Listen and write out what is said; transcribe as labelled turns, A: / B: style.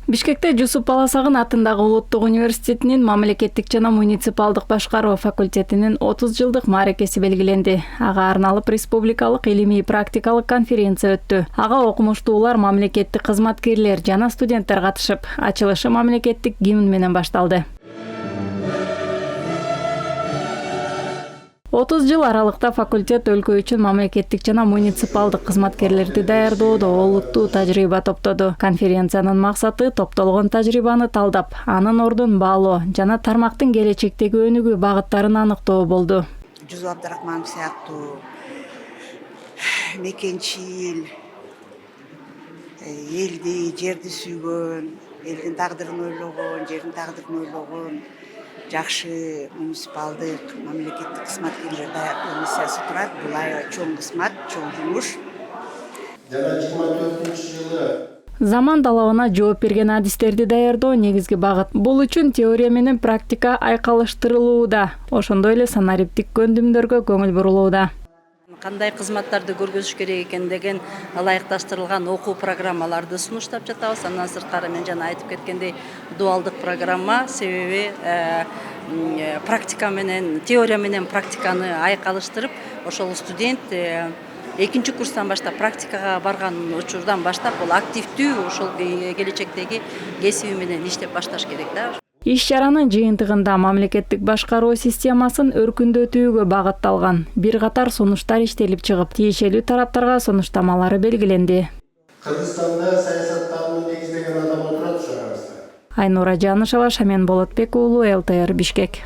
A: Бишкекте Жусуп Баласагын атындагы Улуттук университетинин мамлекеттик жана муниципалдык башкаруу факультетинин 30 жылдык мааракеси белгиленди. Ага арналып республикалык илимий практикалык конференция өттү. Ага окумуштуулар, мамлекеттик кызматкерлер жана студенттер катышып, ачылышы мамлекеттик гимн менен башталды. 30 жыл аралыкта факультет өлкө үчүн мамлекеттик жана муниципалдык кызматкерлерди даярдоодо олуттуу тажрыйба топтоду. Конференциянын максаты топтолгон тажрыйбаны талдап, анын ордун баалоо жана тармактын келечектеги өнүгүү багыттарын аныктоо болду.
B: Жусуп Абдрахманов сыяктуу мекенчил, элди, жерди сүйгөн, элдин тагдырын ойлогон, жердин тагдырын ойлогон жакшы муниципалдык мамлекеттик кызматкерлер даярдоо миссиясы турат. Бул аябай чоң кызмат, чоң жумуш.
C: Жана 24-жылы
A: Заман талабына жооп берген адистерди даярдоо негизги багыт. Бул үчүн теория менен практика айкалыштырылууда, ошондой эле санариптик көндүмдөргө көңүл бурулууда.
D: Кандай кызматтарды көргөзүш керек экен деген ылайыкташтырылган окуу программаларды сунуштап жатабыз. Андан сырткары мен жана айтып кеткендей дуалдык программа, себеби практика менен теория менен практиканы айкалыштырып, ошол студент экинчи курстан баштап практикага барган учурдан баштап бул активдүү ошол келечектеги кесиби менен иштеп башташ керек да.
A: Иш-чаранын жыйынтыгында мамлекеттик башкаруу системасын өркүндөтүүгө багытталган бир катар сунуштар иштелип чыгып, тиешелүү тараптарга сунуштамалары белгиленди.
C: Кыргызстанда саясаттанууну негиздеген адам отурат ошо арабызда.
A: Айнура Жанышева, Шамен Болотбек уулу, ЛТР, Бишкек.